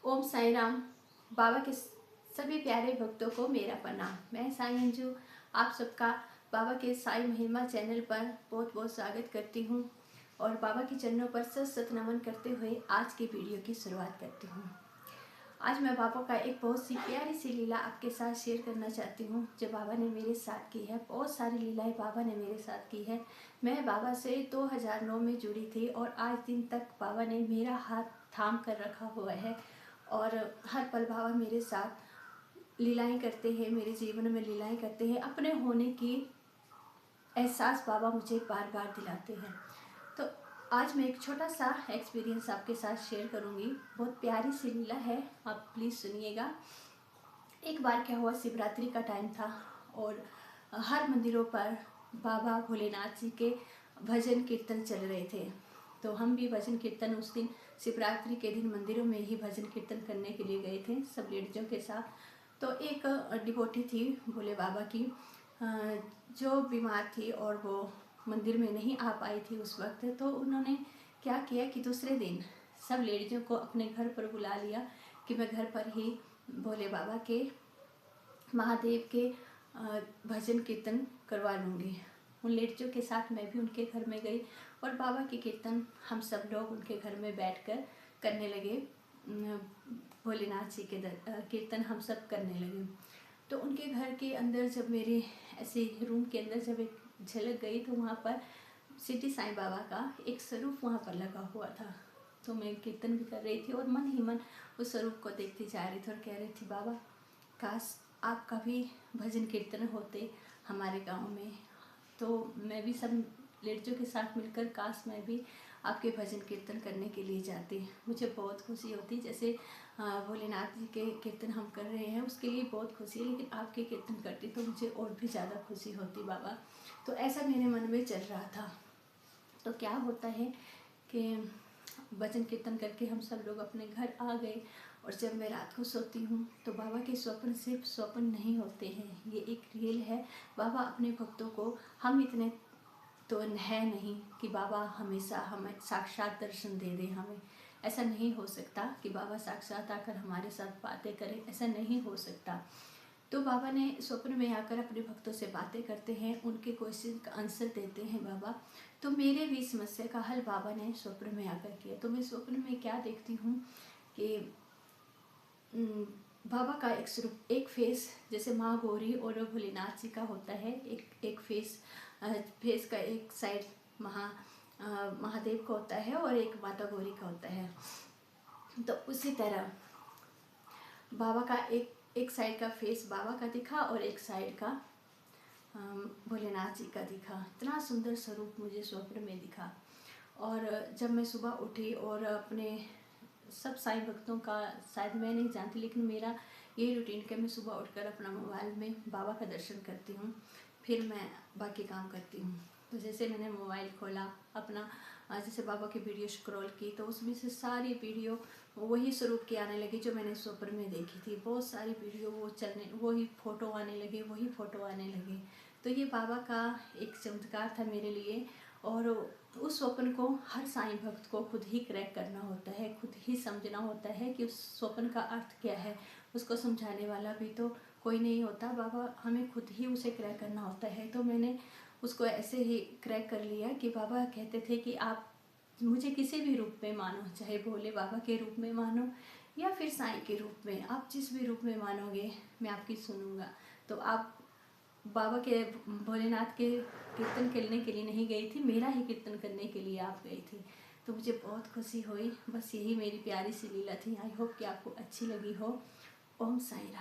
ओम साई राम। बाबा के सभी प्यारे भक्तों को मेरा प्रणाम। मैं साई अंजू आप सबका बाबा के साई महिमा चैनल पर बहुत बहुत स्वागत करती हूँ और बाबा के चरणों पर सत सत नमन करते हुए आज की वीडियो की शुरुआत करती हूँ। आज मैं बाबा का एक बहुत सी प्यारी सी लीला आपके साथ शेयर करना चाहती हूँ जो बाबा ने मेरे साथ की है। बहुत सारी लीलाएं बाबा ने मेरे साथ की है। मैं बाबा से 2009 में जुड़ी थी और आज दिन तक बाबा ने मेरा हाथ थाम कर रखा हुआ है और हर पल बाबा मेरे साथ लीलाएं करते हैं, मेरे जीवन में लीलाएं करते हैं। अपने होने की एहसास बाबा मुझे बार बार दिलाते हैं। तो आज मैं एक छोटा सा एक्सपीरियंस आपके साथ शेयर करूंगी। बहुत प्यारी सी लीला है, आप प्लीज़ सुनिएगा। एक बार क्या हुआ, शिवरात्रि का टाइम था और हर मंदिरों पर बाबा भोलेनाथ जी के भजन कीर्तन चल रहे थे। तो हम भी भजन कीर्तन उस दिन शिवरात्रि के दिन मंदिरों में ही भजन कीर्तन करने के लिए गए थे सब लेडीजों के साथ। तो एक डिवोटी थी भोले बाबा की जो बीमार थी और वो मंदिर में नहीं आ पाई थी उस वक्त। तो उन्होंने क्या किया कि दूसरे दिन सब लेडीजों को अपने घर पर बुला लिया कि मैं घर पर ही भोले बाबा के महादेव के भजन कीर्तन करवा लूँगी। उन लेडीजों के साथ मैं भी उनके घर में गई और बाबा के कीर्तन हम सब लोग उनके घर में बैठकर करने लगे। भोलेनाथ जी के कीर्तन हम सब करने लगे। तो उनके घर के अंदर जब मेरे ऐसे रूम के अंदर जब एक झलक गई तो वहाँ पर सिटी साईं बाबा का एक स्वरूप वहाँ पर लगा हुआ था। तो मैं कीर्तन भी कर रही थी और मन ही मन उस स्वरूप को देखती जा रही थी और कह रही थी, बाबा काश आपका भी भजन कीर्तन होते हमारे गांव में। तो मैं भी सब लड़कियों के साथ मिलकर काश मैं भी आपके भजन कीर्तन करने के लिए जाती। मुझे बहुत खुशी होती, जैसे भोलेनाथ जी के कीर्तन हम कर रहे हैं उसके लिए बहुत खुशी है, लेकिन आपके कीर्तन करती तो मुझे और भी ज़्यादा खुशी होती बाबा। तो ऐसा मेरे मन में चल रहा था। तो क्या होता है कि भजन कीर्तन करके हम सब लोग अपने घर आ गए और जब मैं रात को सोती हूँ तो बाबा के स्वप्न सिर्फ स्वप्न नहीं होते हैं, ये एक रियल है। बाबा अपने भक्तों को, हम इतने तो है नहीं कि बाबा हमेशा हमें साक्षात दर्शन दे दे हमें। ऐसा नहीं हो सकता कि बाबा साक्षात आकर हमारे साथ बातें करें, ऐसा नहीं हो सकता। तो बाबा ने स्वप्न में आकर अपने भक्तों से बातें करते हैं, उनके क्वेश्चन का आंसर देते हैं बाबा। तो मेरे भी समस्या का हल बाबा ने स्वप्न में आकर किया। तो मैं स्वप्न में क्या देखती हूँ कि बाबा का एक स्वरूप, एक फेस जैसे माँ गौरी और भोलेनाथ जी का होता है, एक फेस का एक साइड महादेव का होता है और एक माता गौरी का होता है। तो उसी तरह बाबा का एक साइड का फेस बाबा का दिखा और एक साइड का भोलेनाथ जी का दिखा। इतना सुंदर स्वरूप मुझे स्वप्न में दिखा। और जब मैं सुबह उठी और अपने सब साईं भक्तों का शायद मैं नहीं जानती, लेकिन मेरा ये रूटीन कि मैं सुबह उठकर अपना मोबाइल में बाबा का दर्शन करती हूँ, फिर मैं बाकी काम करती हूँ। तो जैसे मैंने मोबाइल खोला अपना, जैसे बाबा की वीडियो स्क्रॉल की तो उसमें से सारी वीडियो वही स्वरूप की आने लगी जो मैंने स्वप्न में देखी थी। बहुत सारी वीडियो वो चलने, वही फ़ोटो आने लगे, वही फ़ोटो आने लगे। तो ये बाबा का एक चमत्कार था मेरे लिए। और उस स्वप्न को हर साईं भक्त को खुद ही क्रैक करना होता है, खुद ही समझना होता है कि उस स्वप्न का अर्थ क्या है। उसको समझाने वाला भी तो कोई नहीं होता, बाबा हमें खुद ही उसे क्रैक करना होता है। तो मैंने उसको ऐसे ही क्रैक कर लिया कि बाबा कहते थे कि आप मुझे किसी भी रूप में मानो, चाहे भोले बाबा के रूप में मानो या फिर साईं के रूप में, आप जिस भी रूप में मानोगे मैं आपकी सुनूंगा। तो आप बाबा के भोलेनाथ के कीर्तन करने के लिए नहीं गई थी, मेरा ही कीर्तन करने के लिए आप गई थी। तो मुझे बहुत खुशी हुई। बस यही मेरी प्यारी सी लीला थी। आई होप कि आपको अच्छी लगी हो। ओम साई राम।